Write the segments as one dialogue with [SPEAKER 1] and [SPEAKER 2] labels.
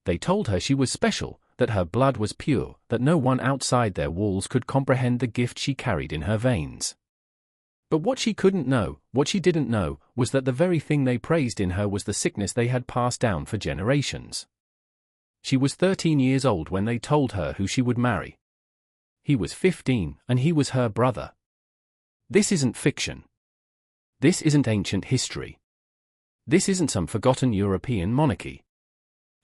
[SPEAKER 1] They told her she was special, that her blood was pure, that no one outside their walls could comprehend the gift she carried in her veins. But what she couldn't know, what she didn't know, was that the very thing they praised in her was the sickness they had passed down for generations. She was 13 years old when they told her who she would marry. He was 15, and he was her brother. This isn't fiction. This isn't ancient history. This isn't some forgotten European monarchy.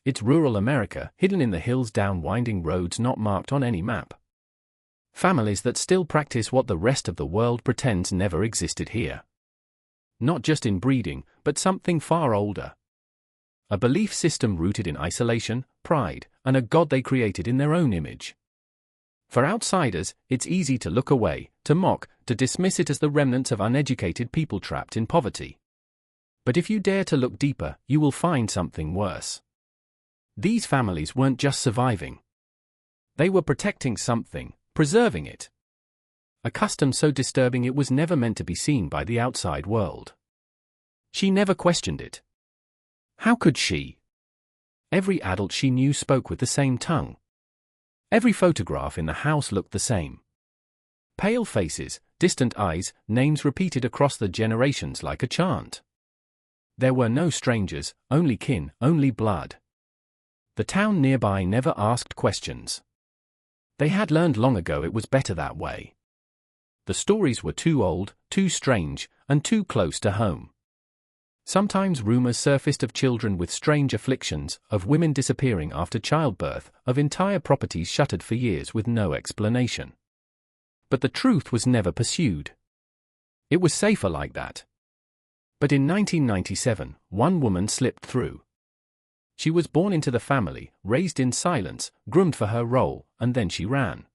[SPEAKER 1] It's rural America, hidden in the hills down winding roads not marked on any map. Families that still practice what the rest of the world pretends never existed here. Not just in breeding, but something far older. A belief system rooted in isolation, pride, and a God they created in their own image. For outsiders, it's easy to look away, to mock, to dismiss it as the remnants of uneducated people trapped in poverty. But if you dare to look deeper, you will find something worse. These families weren't just surviving. They were protecting something, preserving it. A custom so disturbing it was never meant to be seen by the outside world. She never questioned it. How could she? Every adult she knew spoke with the same tongue. Every photograph in the house looked the same. Pale faces, distant eyes, names repeated across the generations like a chant. There were no strangers, only kin, only blood. The town nearby never asked questions. They had learned long ago it was better that way. The stories were too old, too strange, and too close to home. Sometimes rumors surfaced of children with strange afflictions, of women disappearing after childbirth, of entire properties shuttered for years with no explanation. But the truth was never pursued. It was safer like that. But in 1997, one woman slipped through. She was born into the family, raised in silence, groomed for her role, and then she ran.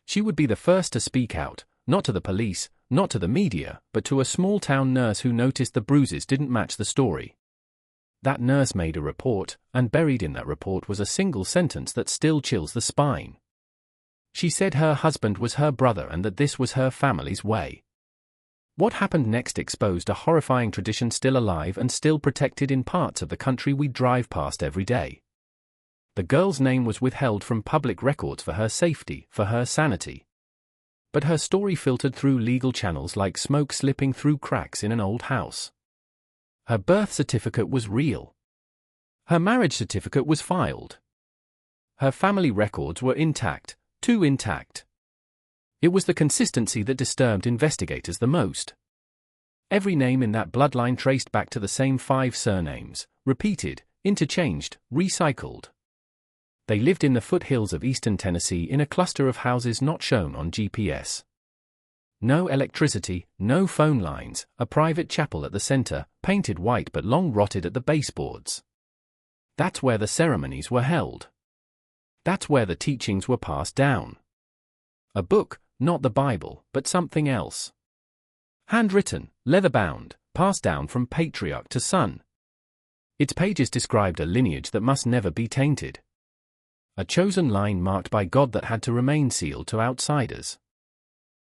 [SPEAKER 1] She would be the first to speak out, not to the police, not to the media, but to a small-town nurse who noticed the bruises didn't match the story. That nurse made a report, and buried in that report was a single sentence that still chills the spine. She said her husband was her brother and that this was her family's way. What happened next exposed a horrifying tradition still alive and still protected in parts of the country we drive past every day. The girl's name was withheld from public records for her safety, for her sanity. But her story filtered through legal channels like smoke slipping through cracks in an old house. Her birth certificate was real. Her marriage certificate was filed. Her family records were intact, too intact. It was the consistency that disturbed investigators the most. Every name in that bloodline traced back to the same 5 surnames, repeated, interchanged, recycled. They lived in the foothills of eastern Tennessee in a cluster of houses not shown on GPS. No electricity, no phone lines, a private chapel at the center, painted white but long rotted at the baseboards. That's where the ceremonies were held. That's where the teachings were passed down. A book, not the Bible, but something else. Handwritten, leather-bound, passed down from patriarch to son. Its pages described a lineage that must never be tainted. A chosen line marked by God that had to remain sealed to outsiders.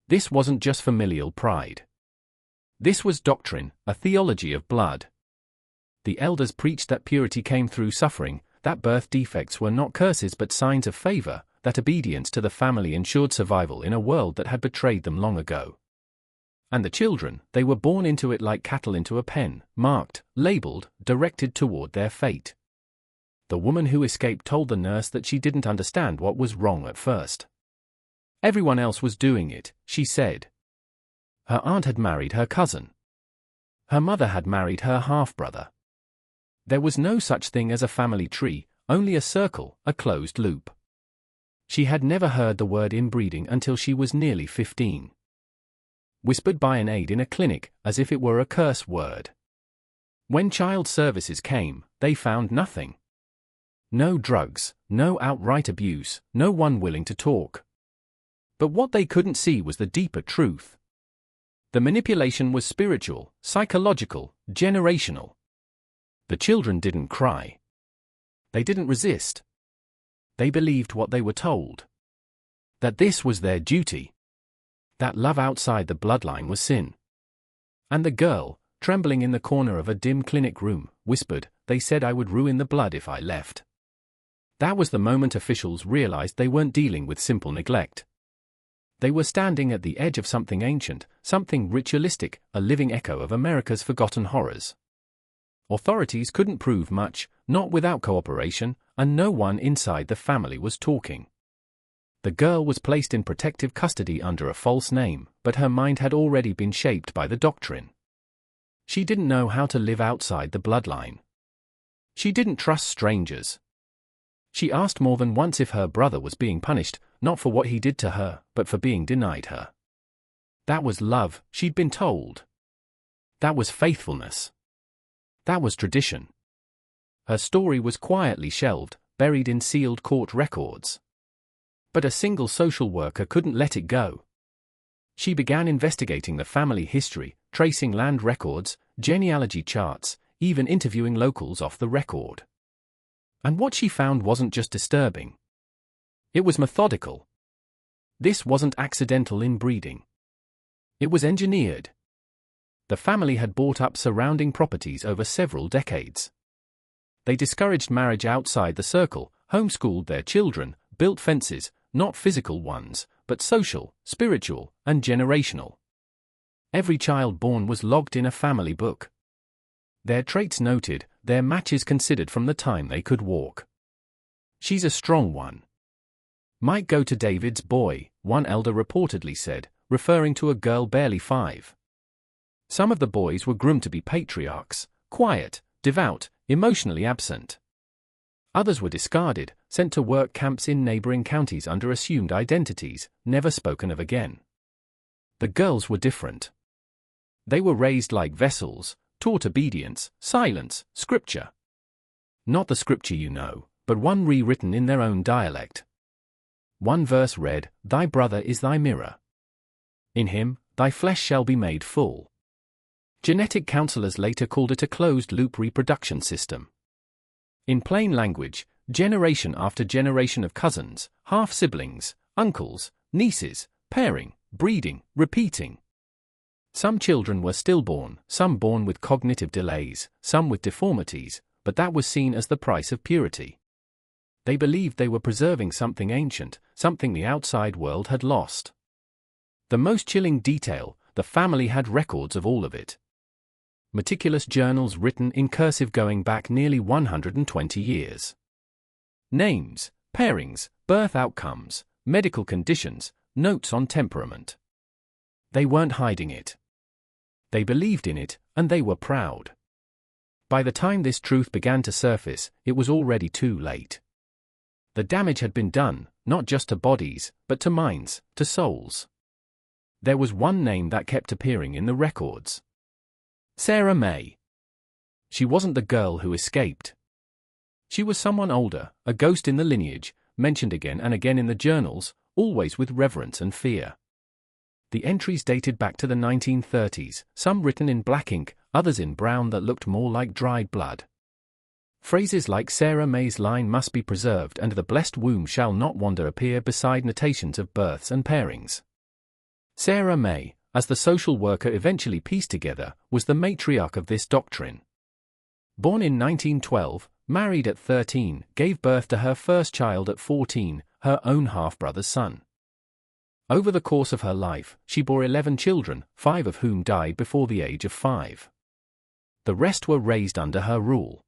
[SPEAKER 1] This wasn't just familial pride. This was doctrine, a theology of blood. The elders preached that purity came through suffering, that birth defects were not curses but signs of favor, that obedience to the family ensured survival in a world that had betrayed them long ago. And the children, they were born into it like cattle into a pen, marked, labeled, directed toward their fate. The woman who escaped told the nurse that she didn't understand what was wrong at first. Everyone else was doing it, she said. Her aunt had married her cousin. Her mother had married her half-brother. There was no such thing as a family tree, only a circle, a closed loop. She had never heard the word inbreeding until she was nearly 15. Whispered by an aide in a clinic, as if it were a curse word. When child services came, they found nothing. No drugs, no outright abuse, no one willing to talk. But what they couldn't see was the deeper truth. The manipulation was spiritual, psychological, generational. The children didn't cry. They didn't resist. They believed what they were told. That this was their duty. That love outside the bloodline was sin. And the girl, trembling in the corner of a dim clinic room, whispered, "They said I would ruin the blood if I left." That was the moment officials realized they weren't dealing with simple neglect. They were standing at the edge of something ancient, something ritualistic, a living echo of America's forgotten horrors. Authorities couldn't prove much, not without cooperation, and no one inside the family was talking. The girl was placed in protective custody under a false name, but her mind had already been shaped by the doctrine. She didn't know how to live outside the bloodline. She didn't trust strangers. She asked more than once if her brother was being punished, not for what he did to her, but for being denied her. That was love, she'd been told. That was faithfulness. That was tradition. Her story was quietly shelved, buried in sealed court records. But a single social worker couldn't let it go. She began investigating the family history, tracing land records, genealogy charts, even interviewing locals off the record. And what she found wasn't just disturbing. It was methodical. This wasn't accidental inbreeding. It was engineered. The family had bought up surrounding properties over several decades. They discouraged marriage outside the circle, homeschooled their children, built fences, not physical ones, but social, spiritual, and generational. Every child born was logged in a family book. Their traits noted, their matches considered from the time they could walk. She's a strong one. Might go to David's boy, one elder reportedly said, referring to a girl barely 5. Some of the boys were groomed to be patriarchs, quiet, devout, emotionally absent. Others were discarded, sent to work camps in neighboring counties under assumed identities, never spoken of again. The girls were different. They were raised like vessels, taught obedience, silence, scripture. Not the scripture you know, but one rewritten in their own dialect. One verse read, "Thy brother is thy mirror. In him, thy flesh shall be made full." Genetic counselors later called it a closed-loop reproduction system. In plain language, generation after generation of cousins, half-siblings, uncles, nieces, pairing, breeding, repeating. Some children were stillborn, some born with cognitive delays, some with deformities, but that was seen as the price of purity. They believed they were preserving something ancient, something the outside world had lost. The most chilling detail, the family had records of all of it. Meticulous journals written in cursive going back nearly 120 years. Names, pairings, birth outcomes, medical conditions, notes on temperament. They weren't hiding it. They believed in it, and they were proud. By the time this truth began to surface, it was already too late. The damage had been done, not just to bodies, but to minds, to souls. There was one name that kept appearing in the records. Sarah May. She wasn't the girl who escaped. She was someone older, a ghost in the lineage, mentioned again and again in the journals, always with reverence and fear. The entries dated back to the 1930s, some written in black ink, others in brown that looked more like dried blood. Phrases like Sarah May's line must be preserved and the blessed womb shall not wander appear beside notations of births and pairings. Sarah May, as the social worker eventually pieced together, was the matriarch of this doctrine. Born in 1912, married at 13, gave birth to her first child at 14, her own half-brother's son. Over the course of her life, she bore 11 children, 5 of whom died before the age of 5. The rest were raised under her rule.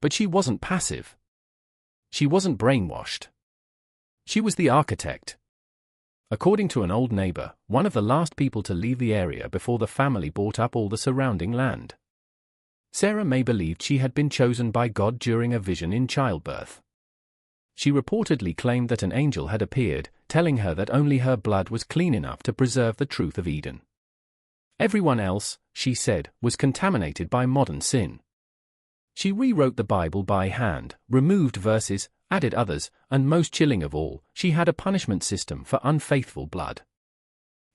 [SPEAKER 1] But she wasn't passive. She wasn't brainwashed. She was the architect. According to an old neighbor, one of the last people to leave the area before the family bought up all the surrounding land. Sarah May believed she had been chosen by God during a vision in childbirth. She reportedly claimed that an angel had appeared, telling her that only her blood was clean enough to preserve the truth of Eden. Everyone else, she said, was contaminated by modern sin. She rewrote the Bible by hand, removed verses, added others, and most chilling of all, she had a punishment system for unfaithful blood.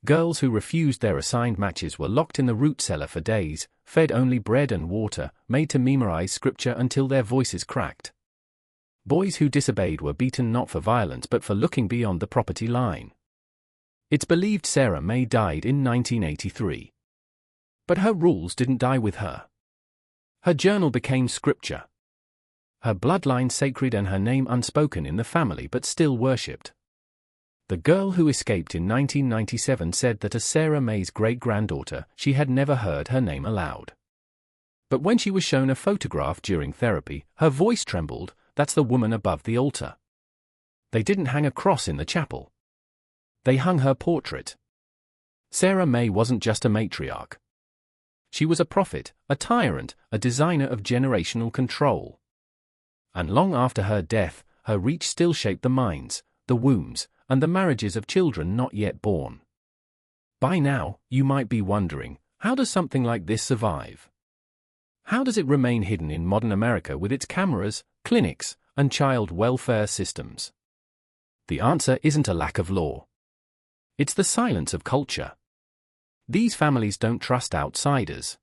[SPEAKER 1] Girls who refused their assigned matches were locked in the root cellar for days, fed only bread and water, made to memorize scripture until their voices cracked. Boys who disobeyed were beaten not for violence but for looking beyond the property line. It's believed Sarah May died in 1983. But her rules didn't die with her. Her journal became scripture. her bloodline sacred and her name unspoken in the family but still worshipped. The girl who escaped in 1997 said that as Sarah May's great-granddaughter, she had never heard her name aloud. But when she was shown a photograph during therapy, her voice trembled. That's the woman above the altar. They didn't hang a cross in the chapel. They hung her portrait. Sarah May wasn't just a matriarch. She was a prophet, a tyrant, a designer of generational control. And long after her death, her reach still shaped the minds, the wombs, and the marriages of children not yet born. By now, you might be wondering, how does something like this survive? How does it remain hidden in modern America with its cameras, clinics, and child welfare systems? The answer isn't a lack of law. It's the silence of culture. These families don't trust outsiders.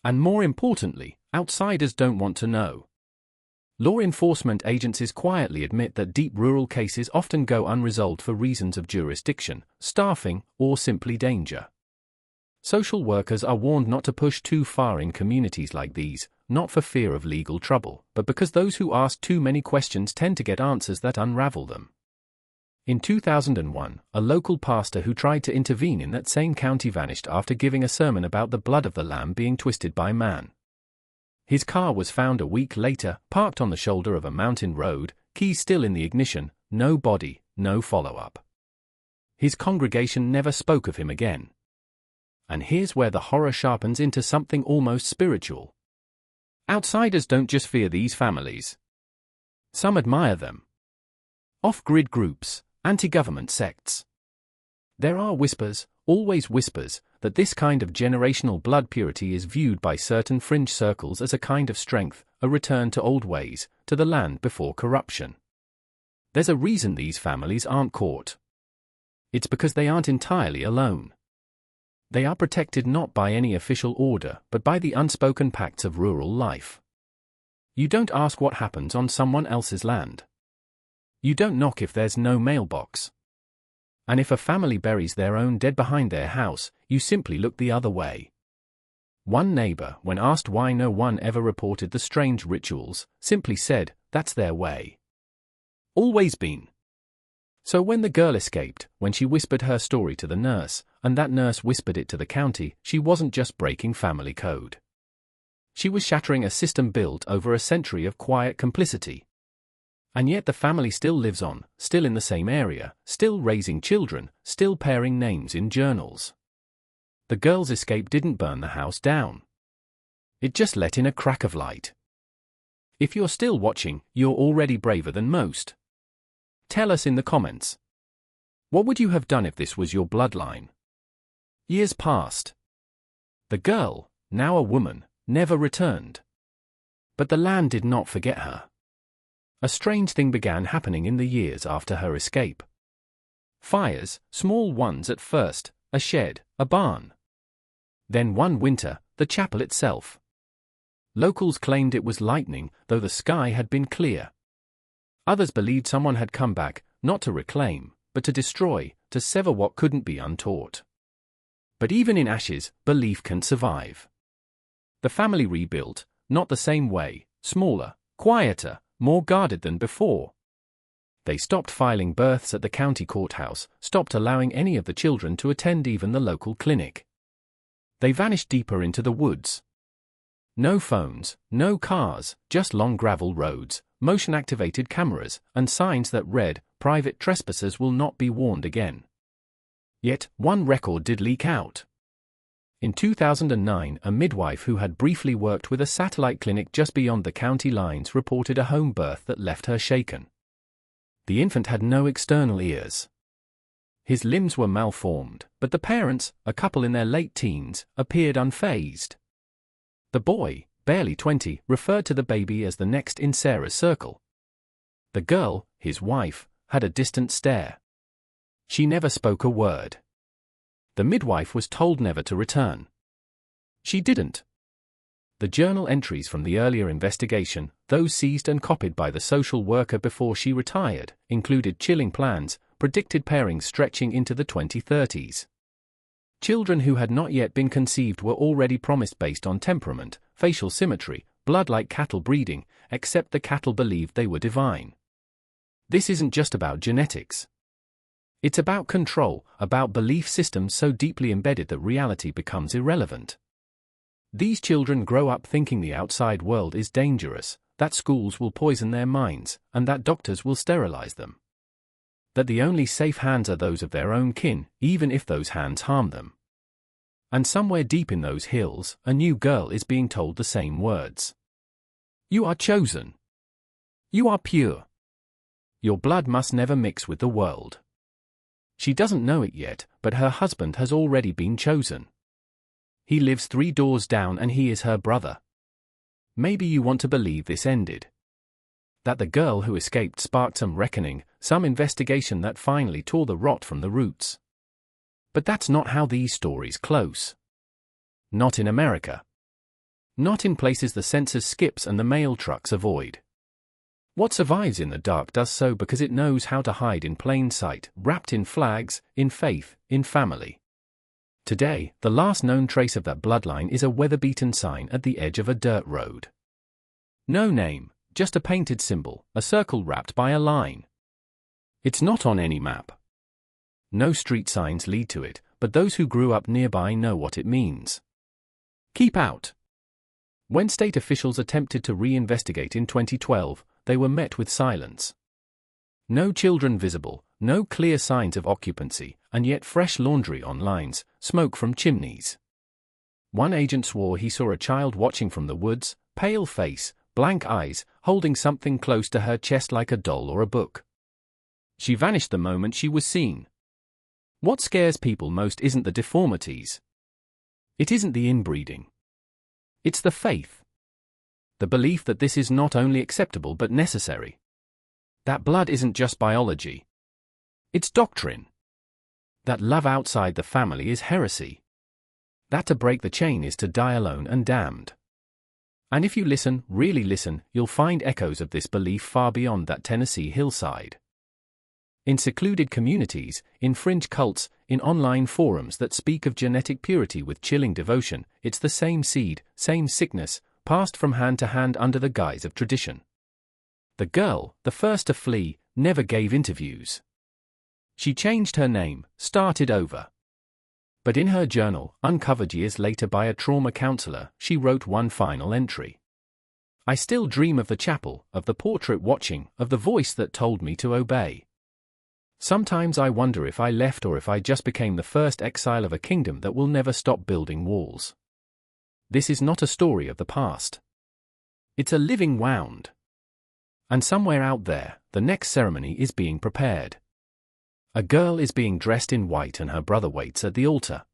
[SPEAKER 1] And more importantly, outsiders don't want to know. Law enforcement agencies quietly admit that deep rural cases often go unresolved for reasons of jurisdiction, staffing, or simply danger. Social workers are warned not to push too far in communities like these, not for fear of legal trouble, but because those who ask too many questions tend to get answers that unravel them. In 2001, a local pastor who tried to intervene in that same county vanished after giving a sermon about the blood of the lamb being twisted by man. His car was found a week later, parked on the shoulder of a mountain road, keys still in the ignition, no body, no follow-up. His congregation never spoke of him again. And here's where the horror sharpens into something almost spiritual. Outsiders don't just fear these families. Some admire them. Off-grid groups, anti-government sects. There are whispers, always whispers, that this kind of generational blood purity is viewed by certain fringe circles as a kind of strength, a return to old ways, to the land before corruption. There's a reason these families aren't caught. It's because they aren't entirely alone. They are protected not by any official order, but by the unspoken pacts of rural life. You don't ask what happens on someone else's land. You don't knock if there's no mailbox. And if a family buries their own dead behind their house, you simply look the other way. One neighbor, when asked why no one ever reported the strange rituals, simply said, "That's their way. Always been." So when the girl escaped, when she whispered her story to the nurse, and that nurse whispered it to the county, she wasn't just breaking family code. She was shattering a system built over a century of quiet complicity. And yet the family still lives on, still in the same area, still raising children, still pairing names in journals. The girl's escape didn't burn the house down. It just let in a crack of light. If you're still watching, you're already braver than most. Tell us in the comments. What would you have done if this was your bloodline? Years passed. The girl, now a woman, never returned. But the land did not forget her. A strange thing began happening in the years after her escape. Fires, small ones at first, a shed, a barn. Then one winter, the chapel itself. Locals claimed it was lightning, though the sky had been clear. Others believed someone had come back, not to reclaim, but to destroy, to sever what couldn't be untaught. But even in ashes, belief can survive. The family rebuilt, not the same way, smaller, quieter, more guarded than before. They stopped filing births at the county courthouse, stopped allowing any of the children to attend even the local clinic. They vanished deeper into the woods. No phones, no cars, just long gravel roads, motion-activated cameras, and signs that read, "Private trespassers will not be warned again." Yet, one record did leak out. In 2009, a midwife who had briefly worked with a satellite clinic just beyond the county lines reported a home birth that left her shaken. The infant had no external ears. His limbs were malformed, but the parents, a couple in their late teens, appeared unfazed. The boy, barely 20, referred to the baby as the next in Sarah's circle. The girl, his wife, had a distant stare. She never spoke a word. The midwife was told never to return. She didn't. The journal entries from the earlier investigation, those seized and copied by the social worker before she retired, included chilling plans, predicted pairings stretching into the 2030s. Children who had not yet been conceived were already promised based on temperament, facial symmetry, blood like cattle breeding, except the cattle believed they were divine. This isn't just about genetics. It's about control, about belief systems so deeply embedded that reality becomes irrelevant. These children grow up thinking the outside world is dangerous, that schools will poison their minds, and that doctors will sterilize them. That the only safe hands are those of their own kin, even if those hands harm them. And somewhere deep in those hills, a new girl is being told the same words. You are chosen. You are pure. Your blood must never mix with the world. She doesn't know it yet, but her husband has already been chosen. He lives 3 doors down and he is her brother. Maybe you want to believe this ended. That the girl who escaped sparked some reckoning, some investigation that finally tore the rot from the roots. But that's not how these stories close. Not in America. Not in places the census skips and the mail trucks avoid. What survives in the dark does so because it knows how to hide in plain sight, wrapped in flags, in faith, in family. Today, the last known trace of that bloodline is a weather-beaten sign at the edge of a dirt road. No name, just a painted symbol, a circle wrapped by a line. It's not on any map. No street signs lead to it, but those who grew up nearby know what it means. Keep out. When state officials attempted to reinvestigate in 2012, they were met with silence. No children visible, no clear signs of occupancy, and yet fresh laundry on lines, smoke from chimneys. One agent swore he saw a child watching from the woods, pale face, blank eyes, holding something close to her chest like a doll or a book. She vanished the moment she was seen. What scares people most isn't the deformities. It isn't the inbreeding. It's the faith. The belief that this is not only acceptable but necessary. That blood isn't just biology. It's doctrine. That love outside the family is heresy. That to break the chain is to die alone and damned. And if you listen, really listen, you'll find echoes of this belief far beyond that Tennessee hillside. In secluded communities, in fringe cults, in online forums that speak of genetic purity with chilling devotion, it's the same seed, same sickness, passed from hand to hand under the guise of tradition. The girl, the first to flee, never gave interviews. She changed her name, started over. But in her journal, uncovered years later by a trauma counselor, she wrote one final entry. I still dream of the chapel, of the portrait watching, of the voice that told me to obey. Sometimes I wonder if I left or if I just became the first exile of a kingdom that will never stop building walls. This is not a story of the past. It's a living wound. And somewhere out there, the next ceremony is being prepared. A girl is being dressed in white and her brother waits at the altar.